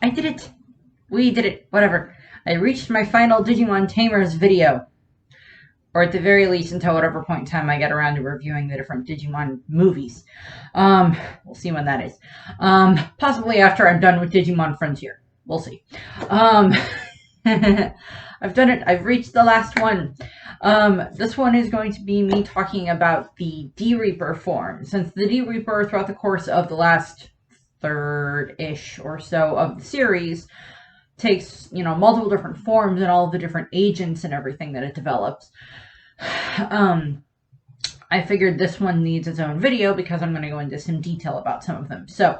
I did it! We did it! Whatever. I reached my final Digimon Tamers video. Or at the very least until whatever point in time I get around to reviewing the different Digimon movies. We'll see when that is. Possibly after I'm done with Digimon Frontier. We'll see. I've done it. I've reached the last one. This one is going to be me talking about the D-Reaper form. Since the D-Reaper, throughout the course of the last third-ish or so of the series, takes, multiple different forms and all the different agents and everything that it develops. I figured this one needs its own video because I'm going to go into some detail about some of them. So,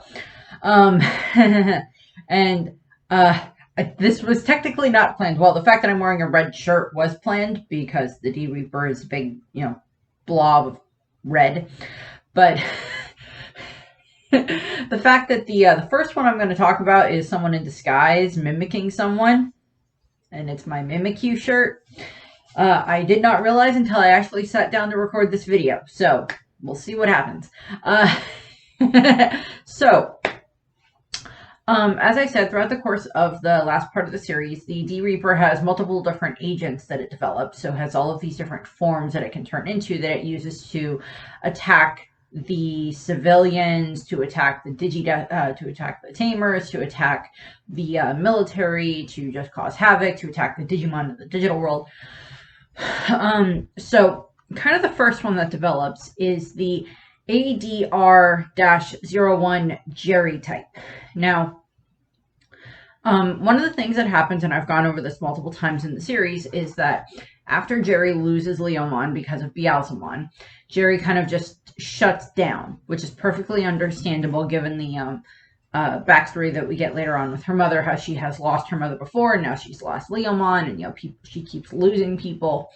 this was technically not planned. Well, the fact that I'm wearing a red shirt was planned because the D-Reaper is a big, blob of red. But the fact that the first one I'm going to talk about is someone in disguise mimicking someone, and it's my Mimikyu shirt. I did not realize until I actually sat down to record this video, so we'll see what happens. As I said, throughout the course of the last part of the series, the D-Reaper has multiple different agents that it develops, so it has all of these different forms that it can turn into that it uses to attack the civilians, to attack the to attack the Tamers, to attack the military, to just cause havoc, to attack the Digimon in the digital world. So kind of the first one that develops is the ADR-01 Jerry type. Now, one of the things that happens, and I've gone over this multiple times in the series, is that after Jerry loses Leomon because of Beelzemon, Jerry kind of just shuts down, which is perfectly understandable given the backstory that we get later on with her mother, how she has lost her mother before, and now she's lost Leomon, and she keeps losing people.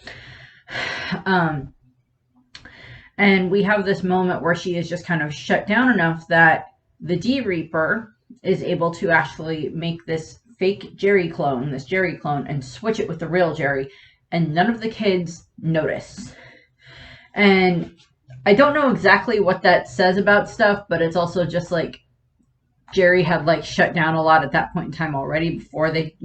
And we have this moment where she is just kind of shut down enough that the D-Reaper is able to actually make this fake Jerry clone, and switch it with the real Jerry, and none of the kids notice. And I don't know exactly what that says about stuff, but it's also just like Jerry had shut down a lot at that point in time already before they,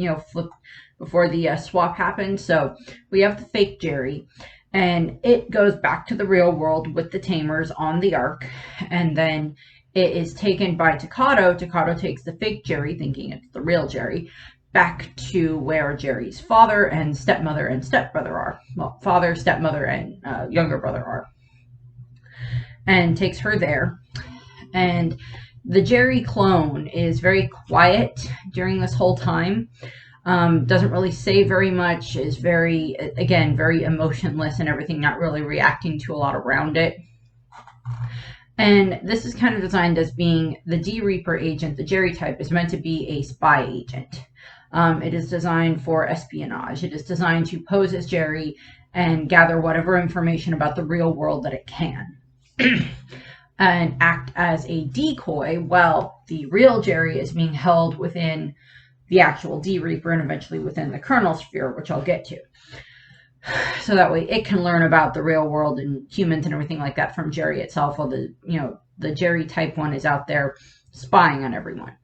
before the swap happened. So we have the fake Jerry, and it goes back to the real world with the Tamers on the Ark, and then it is taken by Takato. Takato takes the fake Jerry, thinking it's the real Jerry, back to where Jerry's father and stepmother and stepbrother are. Well, father, stepmother, and younger brother are. And takes her there. And the Jerry clone is very quiet during this whole time. Doesn't really say very much, is very, again, very emotionless and everything, not really reacting to a lot around it. And this is kind of designed as being the D-Reaper agent. The Jerry type is meant to be a spy agent. It is designed for espionage. It is designed to pose as Jerry and gather whatever information about the real world that it can. And act as a decoy while the real Jerry is being held within the actual D-Reaper and eventually within the kernel sphere, which I'll get to. So that way it can learn about the real world and humans and everything like that from Jerry itself, while the Jerry type one is out there spying on everyone.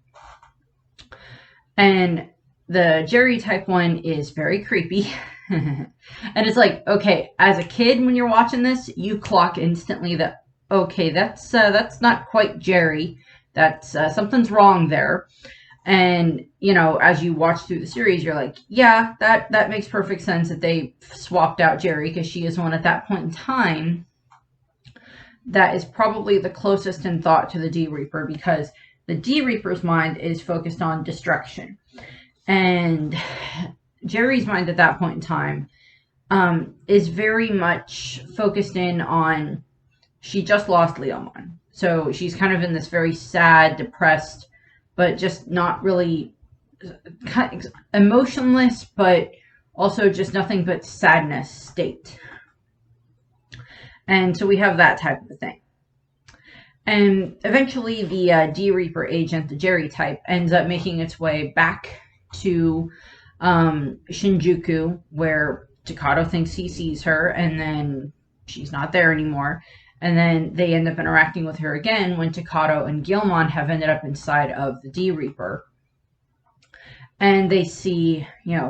And the Jerry type one is very creepy. And it's like, okay, as a kid when you're watching this, you clock instantly that, okay, that's not quite Jerry. That's something's wrong there. And, as you watch through the series, you're like, yeah, that makes perfect sense that they swapped out Jerry, because she is one at that point in time that is probably the closest in thought to the D-Reaper, because the D-Reaper's mind is focused on destruction. And Jerry's mind at that point in time is very much focused in on, she just lost Leomon. So she's kind of in this very sad, depressed, but just not really emotionless, but also just nothing but sadness state. And so we have that type of a thing. And eventually the D-Reaper agent, the Jerry type, ends up making its way back to Shinjuku, where Takato thinks he sees her, and then she's not there anymore. And then they end up interacting with her again when Takato and Gilmon have ended up inside of the D-Reaper. and they see,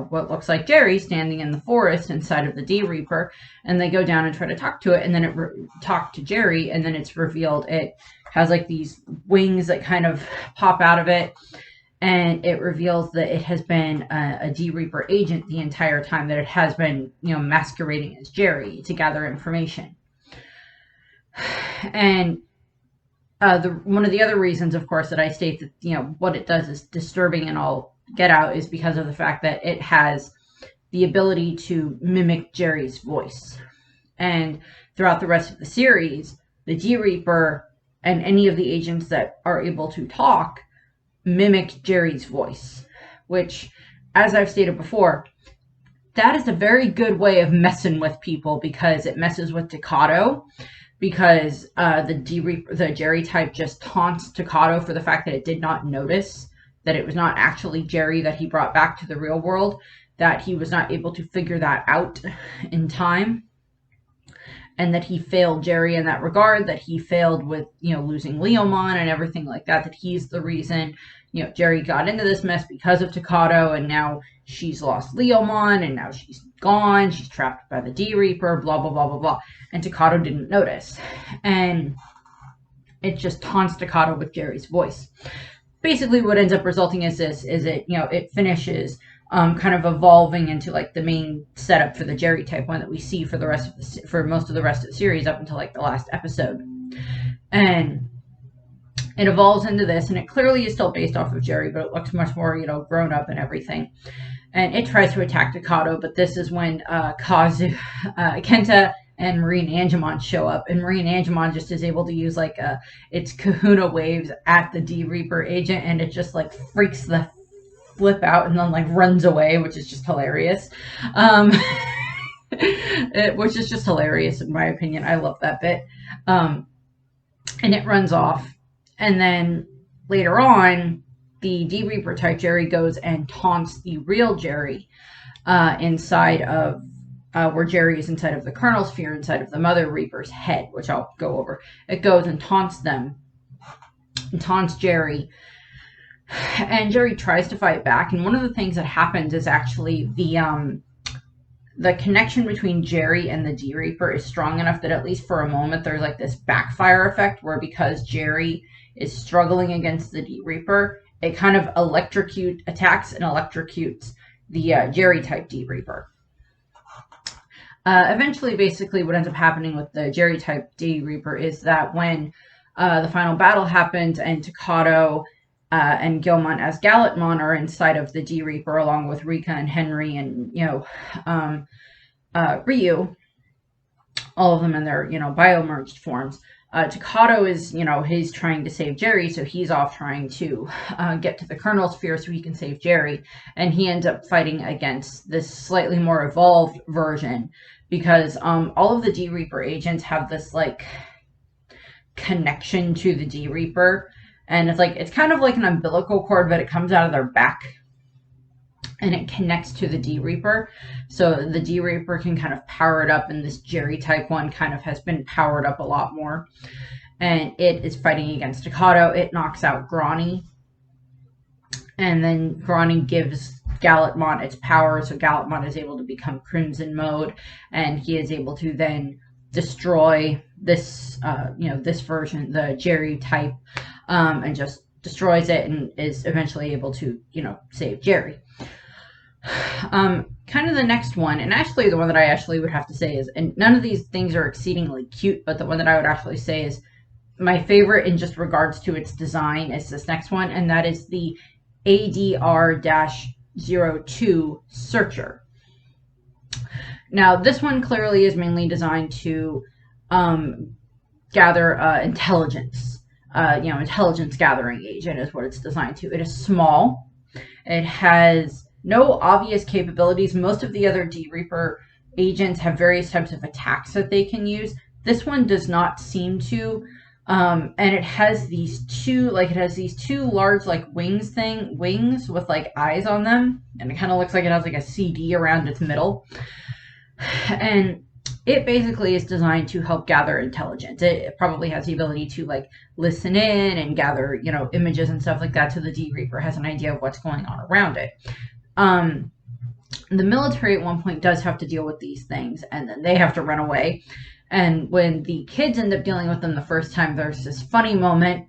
what looks like Jerry standing in the forest inside of the D Reaper, and they go down and try to talk to it, and then it talk to Jerry, and then it's revealed it has like these wings that kind of pop out of it, and it reveals that it has been a D Reaper agent the entire time, that it has been, masquerading as Jerry to gather information. And one of the other reasons, of course, that I state that, what it does is disturbing and all get out is because of the fact that it has the ability to mimic Jerry's voice. And throughout the rest of the series, the D Reaper and any of the agents that are able to talk mimic Jerry's voice, which, as I've stated before, that is a very good way of messing with people, because it messes with Takato, because the Jerry type just taunts Takato for the fact that it did not notice that it was not actually Jerry that he brought back to the real world, that he was not able to figure that out in time, and that he failed Jerry in that regard, that he failed with, losing Leomon and everything like that, that he's the reason, Jerry got into this mess because of Takato, and now she's lost Leomon, and now she's gone, she's trapped by the D Reaper, blah, blah, blah, blah, blah, and Takato didn't notice. And it just taunts Takato with Jerry's voice. Basically, what ends up resulting is it finishes kind of evolving into like the main setup for the Jerry type one that we see for most of the rest of the series up until like the last episode. And it evolves into this, and it clearly is still based off of Jerry, but it looks much more, grown up and everything. And it tries to attack Takato, but this is when Kenta and Marine Angemon show up, and Marine Angemon just is able to use like its kahuna waves at the D Reaper agent, and it just like freaks the flip out and then like runs away, which is just hilarious. Which is just hilarious in my opinion. I love that bit. And it runs off, and then later on, the D Reaper type Jerry goes and taunts the real Jerry inside of where Jerry is inside of the Kernel Sphere, inside of the Mother Reaper's head, which I'll go over. It goes and taunts them, and taunts Jerry. And Jerry tries to fight back, and one of the things that happens is actually the connection between Jerry and the D Reaper is strong enough that at least for a moment there's like this backfire effect where, because Jerry is struggling against the D Reaper, it kind of attacks and electrocutes the Jerry type D Reaper. Eventually, basically, what ends up happening with the Jerry type D Reaper is that when the final battle happens and Takato and Gilmon as Gallantmon are inside of the D Reaper, along with Rika and Henry and Ryu, all of them in their bio-merged forms. Takato is he's trying to save Jerry, so he's off trying to get to the Kernel Sphere so he can save Jerry, and he ends up fighting against this slightly more evolved version, because all of the D Reaper agents have this like connection to the D Reaper. And it's kind of like an umbilical cord, but it comes out of their back and it connects to the D Reaper. So the D Reaper can kind of power it up, and this Jerry type one kind of has been powered up a lot more. And it is fighting against Takato. It knocks out Grani. And then Grani gives Gallantmon its power, so Gallantmon is able to become Crimson Mode, and he is able to then destroy this, this version, the Jerry type, and just destroys it, and is eventually able to, save Jerry. Kind of the next one, and actually the one that I actually would have to say is, and none of these things are exceedingly cute, but the one that I would actually say is my favorite in just regards to its design is this next one, and that is the ADR-02 Searcher. Now, this one clearly is mainly designed to gather intelligence. Intelligence gathering agent is what it's designed to. It is small. It has no obvious capabilities. Most of the other D Reaper agents have various types of attacks that they can use. This one does not seem to. And it has these two large like wings with like eyes on them, and it kind of looks like it has like a CD around its middle. And it basically is designed to help gather intelligence. It probably has the ability to like listen in and gather, you know, images and stuff like that, so the D Reaper has an idea of what's going on around it. The military at one point does have to deal with these things, and then they have to run away. And when the kids end up dealing with them the first time, there's this funny moment.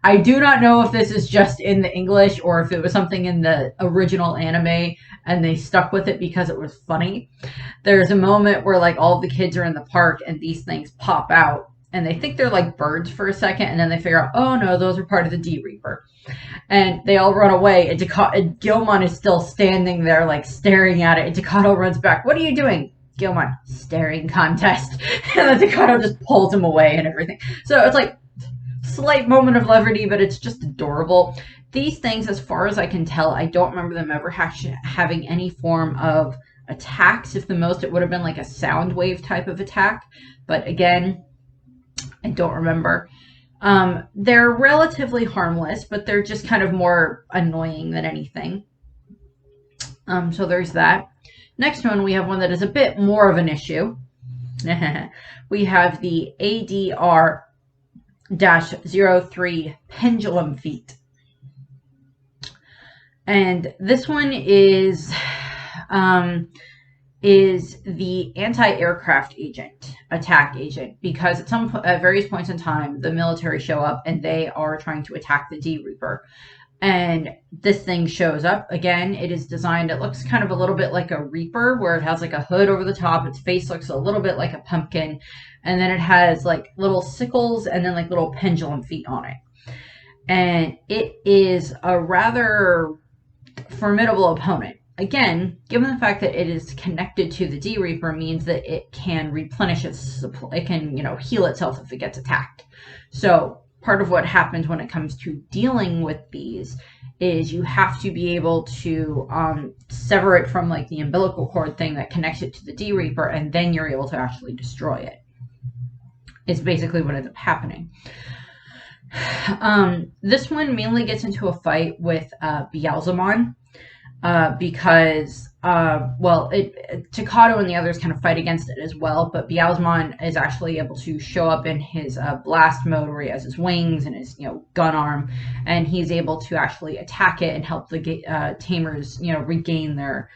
I do not know if this is just in the English or if it was something in the original anime and they stuck with it because it was funny. There's a moment where like all the kids are in the park and these things pop out and they think they're like birds for a second, and then they figure out, oh no, those are part of the D Reaper. And they all run away, and Gilmon is still standing there like staring at it, and Takato runs back. What are you doing? Gilmon, staring contest. And then Takato just pulls him away and everything. So it's like slight moment of levity, but it's just adorable. These things, as far as I can tell, I don't remember them ever having any form of attacks. If the most, it would have been like a sound wave type of attack. But again, I don't remember. They're relatively harmless, but they're just kind of more annoying than anything. So there's that. Next one, we have one that is a bit more of an issue. We have the ADR-03 Pendulum Feat. And this one is the anti-aircraft attack agent, because at various points in time, the military show up and they are trying to attack the D Reaper. And this thing shows up. Again, it is designed, it looks kind of a little bit like a Reaper, where it has like a hood over the top. Its face looks a little bit like a pumpkin. And then it has like little sickles and then like little pendulum feet on it. And it is a rather formidable opponent. Again, given the fact that it is connected to the D Reaper, means that it can replenish its supply. It can, heal itself if it gets attacked. So part of what happens when it comes to dealing with these is you have to be able to sever it from like the umbilical cord thing that connects it to the D Reaper, and then you're able to actually destroy it. It's basically what ends up happening. This one mainly gets into a fight with Beelzemon. Because, Takato and the others kind of fight against it as well, but Beelzemon is actually able to show up in his blast mode, where he has his wings and his, gun arm, and he's able to actually attack it and help the Tamers, regain their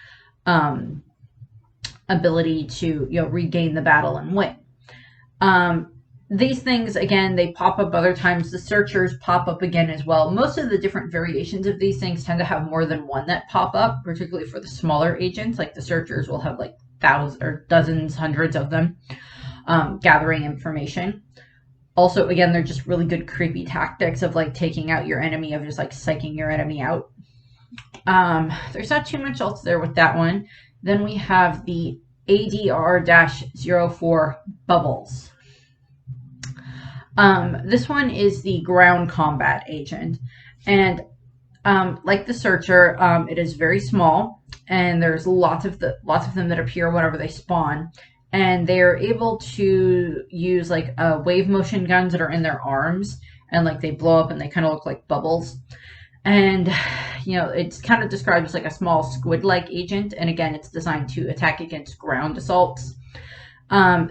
ability to, regain the battle and win. These things, again, they pop up other times. The searchers pop up again as well. Most of the different variations of these things tend to have more than one that pop up, particularly for the smaller agents. Like the searchers will have like thousands or dozens, hundreds of them gathering information. Also, again, they're just really good creepy tactics of like taking out your enemy, of just like psyching your enemy out. There's not too much else there with that one. Then we have the ADR-04 Bubbles. This one is the ground combat agent, and like the searcher, it is very small, and there's lots of them that appear whenever they spawn, and they are able to use like wave motion guns that are in their arms, and like they blow up and they kind of look like bubbles. And it's kind of described as like a small squid-like agent, and again, it's designed to attack against ground assaults.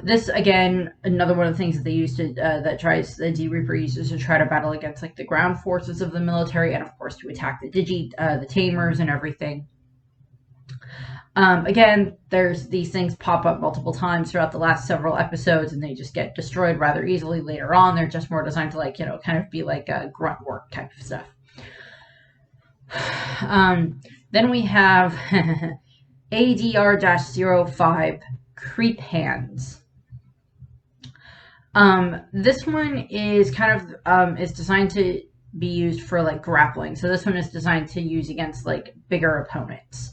This, again, another one of the things that they use to, the D Reaper uses to try to battle against, like, the ground forces of the military, and, of course, to attack the Tamers and everything. Again, these things pop up multiple times throughout the last several episodes, and they just get destroyed rather easily later on. They're just more designed to, like, kind of be like a grunt work type of stuff. Then we have ADR-05 Creep Hands. This one is kind of is designed to be used for like grappling. So this one is designed to use against like bigger opponents.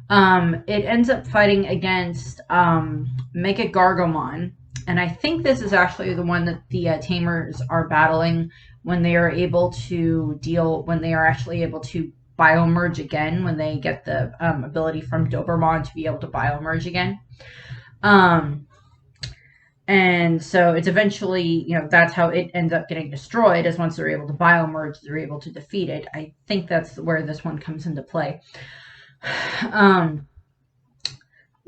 It ends up fighting against Mega Gargomon, and I think this is actually the one that the Tamers are battling when they are able to actually able to biomerge again, when they get the ability from Dobermon to be able to biomerge again. And so it's eventually, that's how it ends up getting destroyed, is once they're able to biomerge, they're able to defeat it. I think that's where this one comes into play.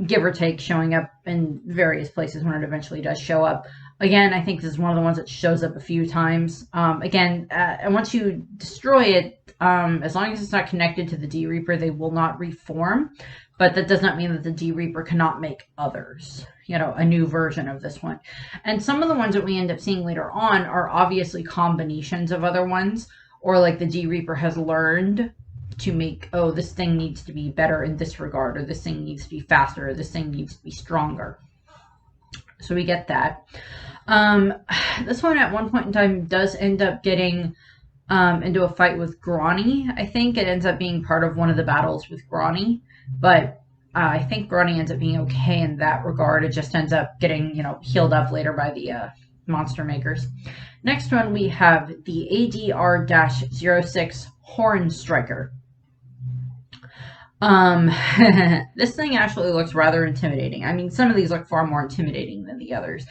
give or take, showing up in various places when it eventually does show up. Again, I think this is one of the ones that shows up a few times. And once you destroy it, as long as it's not connected to the D Reaper, they will not reform. But that does not mean that the D Reaper cannot make others, a new version of this one. And some of the ones that we end up seeing later on are obviously combinations of other ones, or like the D Reaper has learned to make, oh, this thing needs to be better in this regard, or this thing needs to be faster, or this thing needs to be stronger. So we get that. This one at one point in time does end up getting into a fight with Grani. I think it ends up being part of one of the battles with Grani, but I think Grani ends up being okay in that regard. It just ends up getting, healed up later by the monster makers. Next one, we have the ADR-06 Horn Striker. This thing actually looks rather intimidating. I mean, some of these look far more intimidating than the others.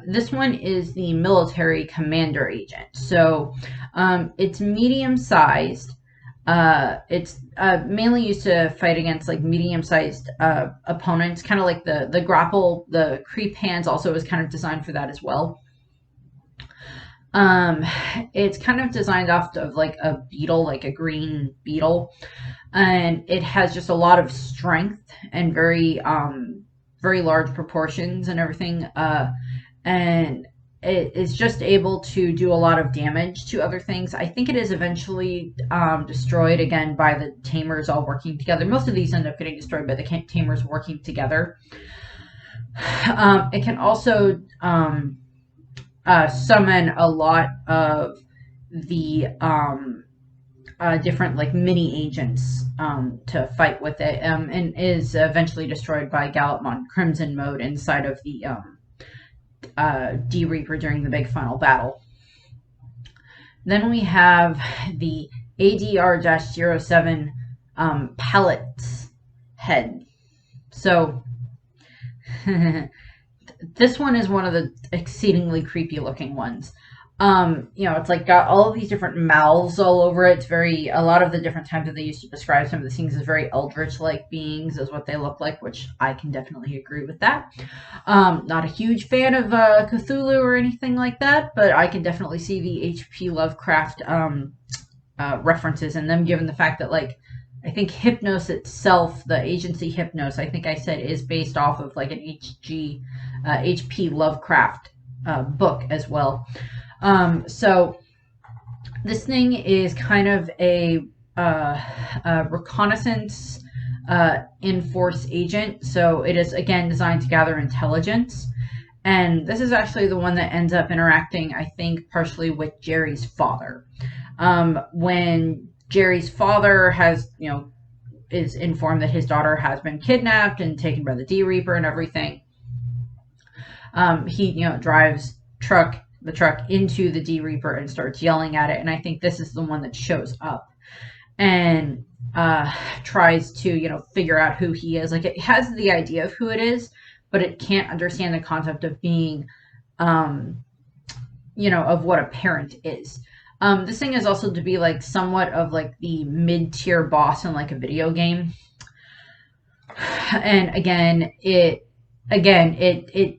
This one is the military commander agent. So, it's medium-sized. It's mainly used to fight against like medium-sized opponents, kind of like the grapple. The creep hands also is kind of designed for that as well. It's kind of designed off of like a beetle, like a green beetle, and it has just a lot of strength and very large proportions and everything. And it is just able to do a lot of damage to other things. I think it is eventually destroyed again by the Tamers all working together. Most of these end up getting destroyed by the Tamers working together. It can also summon a lot of the different like mini agents to fight with it, and is eventually destroyed by Gallopmon Crimson mode inside of the D Reaper during the big final battle. Then we have the ADR-07 Pallets Head. So this one is one of the exceedingly creepy looking ones. It's like got all of these different mouths all over it. It's a lot of the different times that they used to describe some of the things as very eldritch-like beings is what they look like, which I can definitely agree with that. Not a huge fan of Cthulhu or anything like that, but I can definitely see the H.P. Lovecraft references in them, given the fact that, like, I think Hypnos itself, the agency Hypnos, I think I said, is based off of like an H.P. Lovecraft book as well. So this thing is kind of a reconnaissance in-force agent. So it is, again, designed to gather intelligence. And this is actually the one that ends up interacting, I think, partially with Jerry's father. When Jerry's father is informed that his daughter has been kidnapped and taken by the D Reaper and everything, he, drives the truck into the D Reaper and starts yelling at it. And I think this is the one that shows up and tries to, figure out who he is. Like, it has the idea of who it is, but it can't understand the concept of being, of what a parent is. This thing is also to be like somewhat of like the mid-tier boss in like a video game. And again, it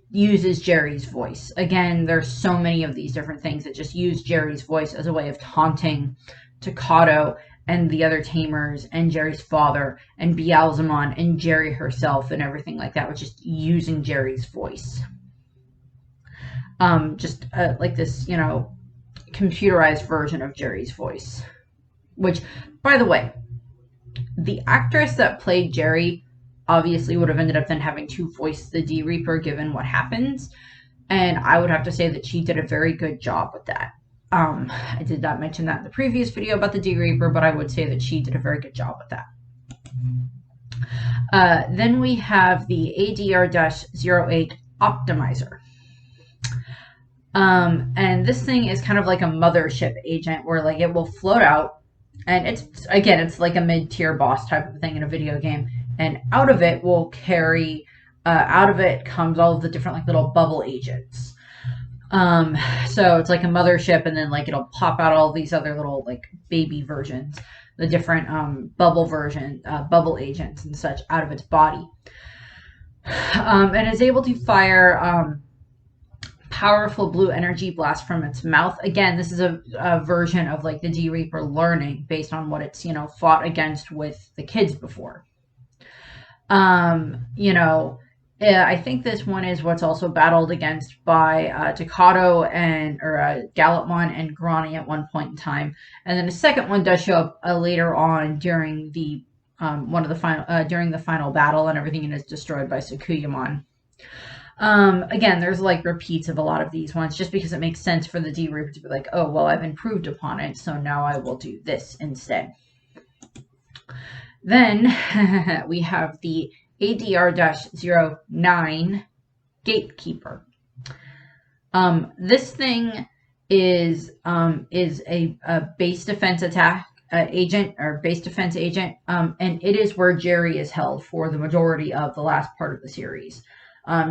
uses Jerry's voice. Again, there's so many of these different things that just use Jerry's voice as a way of taunting Takato and the other Tamers and Jerry's father and Beelzemon and Jerry herself and everything like that, with just using Jerry's voice. Like this, computerized version of Jerry's voice. Which, by the way, the actress that played Jerry obviously would have ended up then having to voice the D Reaper given what happens, and I would have to say that she did a very good job with that. I did not mention that in the previous video about the D Reaper, but I would say that she did a very good job with that. Then we have the ADR-08 Optimizer. And this thing is kind of like a mothership agent where like it will float out, and it's like a mid-tier boss type of thing in a video game, and out of it comes all of the different like little bubble agents. So it's like a mothership, and then like it'll pop out all these other little like baby versions, the different bubble agents and such out of its body. And is able to fire powerful blue energy blast from its mouth. Again, this is a version of like the D Reaper learning based on what it's, fought against with the kids before. I think this one is what's also battled against by Takato or Gallopmon and Grani at one point in time, and then the second one does show up later on during the during the final battle and everything, and is destroyed by Sakuyamon. Again, there's like repeats of a lot of these ones just because it makes sense for the D Reaper to be like, oh, well, I've improved upon it, so now I will do this instead. Then we have the ADR-09 Gatekeeper. This thing is a base defense attack agent or base defense agent, and it is where Jerry is held for the majority of the last part of the series.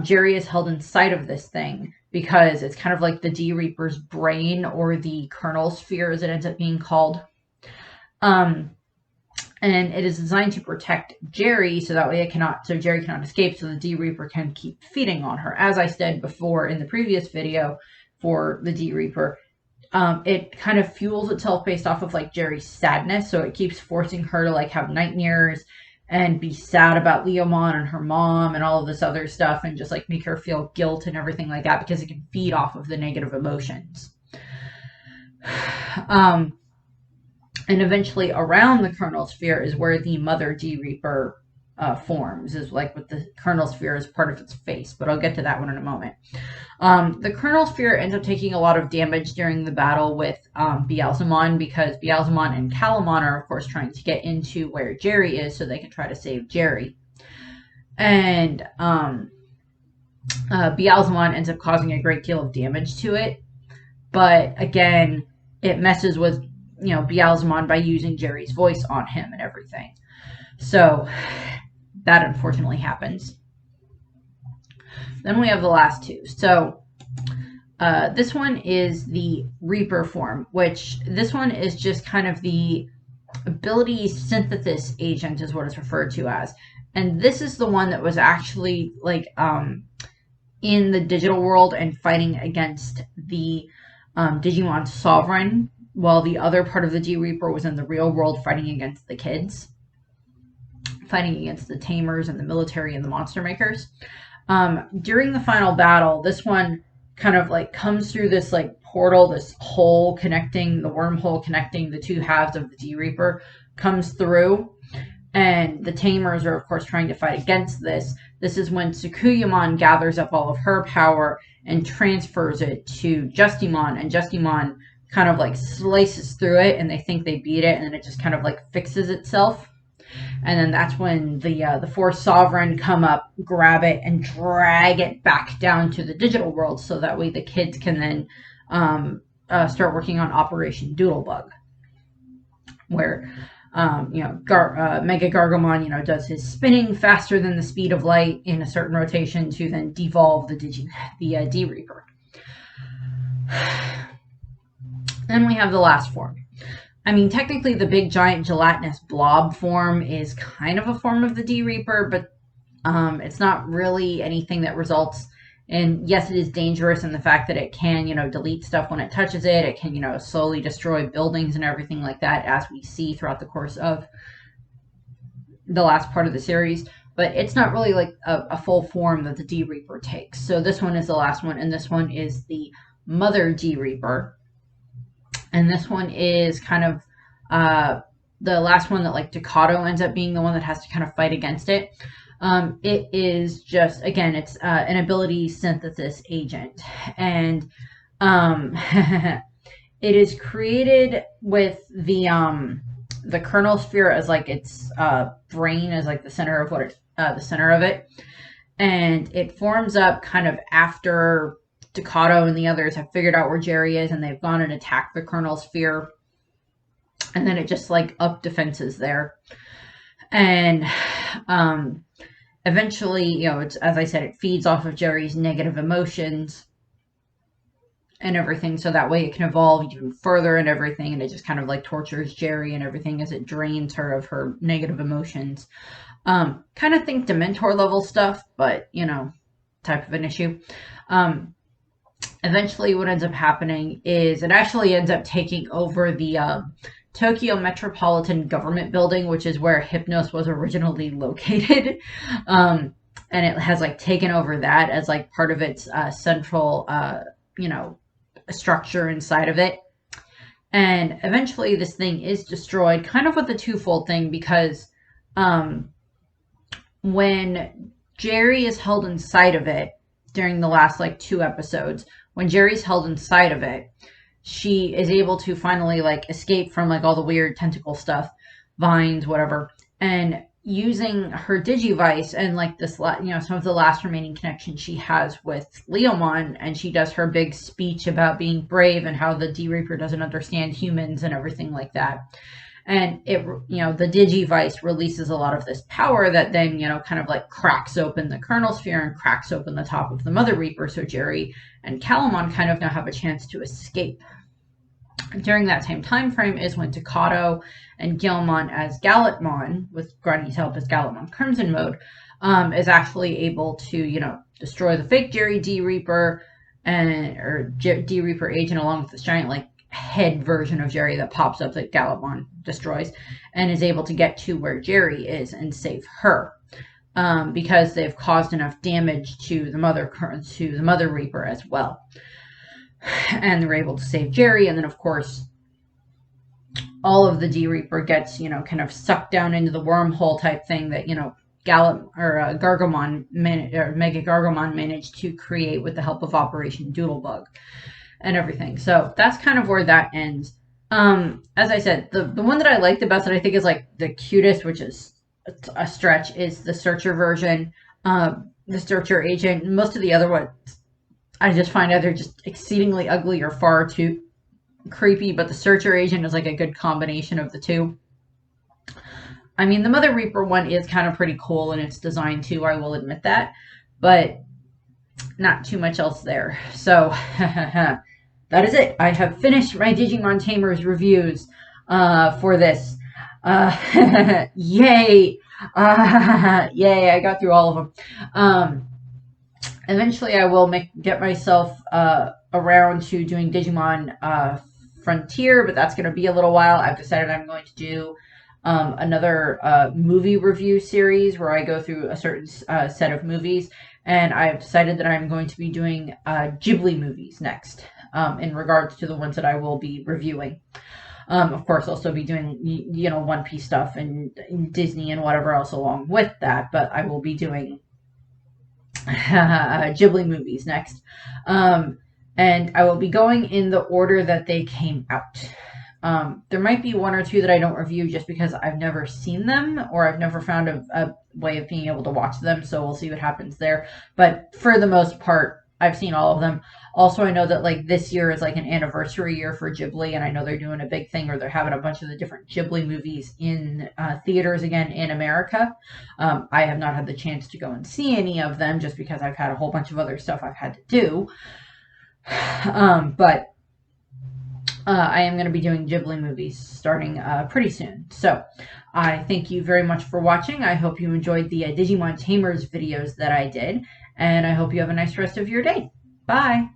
Jerry is held inside of this thing because it's kind of like the D Reaper's brain, or the kernel sphere as it ends up being called. And it is designed to protect Jerry so that way Jerry cannot escape, so the D Reaper can keep feeding on her. As I said before in the previous video for the D Reaper, it kind of fuels itself based off of like Jerry's sadness, so it keeps forcing her to like have nightmares and be sad about Leomon and her mom and all of this other stuff, and just like make her feel guilt and everything like that, because it can feed off of the negative emotions. And eventually around the kernel sphere is where the mother D Reaper forms, is like with the kernel sphere as part of its face, but I'll get to that one in a moment. The kernel sphere ends up taking a lot of damage during the battle with Beelzemon, because Beelzemon and Calamon are of course trying to get into where Jerry is so they can try to save Jerry. And Beelzemon ends up causing a great deal of damage to it, but again, it messes with Beelzemon by using Jerry's voice on him and everything. So that unfortunately happens. Then we have the last two. So this one is the Reaper form, which this one is just kind of the ability synthesis agent is what it's referred to as. And this is the one that was actually like in the digital world and fighting against the Digimon Sovereign, while the other part of the D Reaper was in the real world fighting against the kids, fighting against the Tamers and the military and the monster makers. During the final battle, this one kind of like comes through this like portal, this hole connecting, the wormhole connecting the two halves of the D Reaper comes through, and the Tamers are of course trying to fight against this. This is when Sakuyamon gathers up all of her power and transfers it to Justimon, and Justimon kind of like slices through it, and they think they beat it, and then it just kind of like fixes itself. And then that's when the four Sovereign come up, grab it, and drag it back down to the digital world, so that way the kids can then start working on Operation Doodlebug, where Mega Gargomon does his spinning faster than the speed of light in a certain rotation to then devolve the D Reaper. Then we have the last form. I mean, technically the big giant gelatinous blob form is kind of a form of the D Reaper, but it's not really anything that results in, yes, it is dangerous in the fact that it can, delete stuff when it touches it. It can, slowly destroy buildings and everything like that, as we see throughout the course of the last part of the series. But it's not really like a full form that the D Reaper takes. So this one is the last one, and this one is the Mother D Reaper. And this one is kind of the last one that like Takato ends up being the one that has to kind of fight against it. It is just, again, it's an ability synthesis agent. And it is created with the kernel sphere as like its brain, as like the center of the center of it. And it forms up kind of after Takato and the others have figured out where Jerry is, and they've gone and attacked the kernel sphere, and then it just like up defenses there. And eventually, it's, as I said, it feeds off of Jerry's negative emotions, and everything, so that way it can evolve even further and everything, and it just kind of like tortures Jerry and everything as it drains her of her negative emotions. Kind of think Dementor level stuff, but you know, type of an issue. Eventually what ends up happening is it actually ends up taking over the Tokyo Metropolitan Government Building, which is where Hypnos was originally located. And it has like taken over that as like part of its central, you know, structure inside of it. And eventually this thing is destroyed, kind of with a twofold thing, because when Jerry is held inside of it during the last like 2 episodes, when Jerry's held inside of it, she is able to finally like escape from like all the weird tentacle stuff, vines, whatever, and using her Digivice and like this, you know, some of the last remaining connection she has with Leomon, and she does her big speech about being brave and how the D-Reaper doesn't understand humans and everything like that. And it, you know, the Digivice releases a lot of this power that then, you know, kind of like cracks open the kernel sphere and cracks open the top of the Mother Reaper. So Jerry and Calamon kind of now have a chance to escape. During that same time frame is when Takato and Gilmon as Galletmon, with Grunny's help as Galletmon Crimson Mode, is actually able to, you know, destroy the fake Jerry D-Reaper or D-Reaper agent, along with this giant like head version of Jerry that pops up that Galletmon destroys, and is able to get to where Jerry is and save her. Because they've caused enough damage to the Mother Reaper as well. And they're able to save Jerry, and then of course all of the D-Reaper gets, you know, kind of sucked down into the wormhole type thing that, you know, Gargomon Mega Gargomon managed to create with the help of Operation Doodlebug and everything. So that's kind of where that ends. As I said, the one that I like the best, that I think is like the cutest, which is a stretch, is the Searcher version, the Searcher agent. Most of the other ones I just find either just exceedingly ugly or far too creepy, but the Searcher agent is like a good combination of the two. I mean, the Mother Reaper one is kind of pretty cool in its design too, I will admit that, but not too much else there. So that is it. I have finished my Digimon Tamers reviews for this. Yay! Yay! I got through all of them. Eventually, I will get myself around to doing Digimon Frontier, but that's going to be a little while. I've decided I'm going to do another movie review series where I go through a certain set of movies, and I've decided that I'm going to be doing Ghibli movies next, in regards to the ones that I will be reviewing. Of course, I'll still be doing, you know, One Piece stuff and Disney and whatever else along with that, but I will be doing Ghibli movies next. And I will be going in the order that they came out. There might be one or two that I don't review just because I've never seen them, or I've never found a way of being able to watch them, so we'll see what happens there. But for the most part, I've seen all of them. Also, I know that like this year is like an anniversary year for Ghibli, and I know they're doing a big thing, or they're having a bunch of the different Ghibli movies in theaters again in America. I have not had the chance to go and see any of them just because I've had a whole bunch of other stuff I've had to do. But I am going to be doing Ghibli movies starting pretty soon. So I thank you very much for watching. I hope you enjoyed the Digimon Tamers videos that I did, and I hope you have a nice rest of your day. Bye!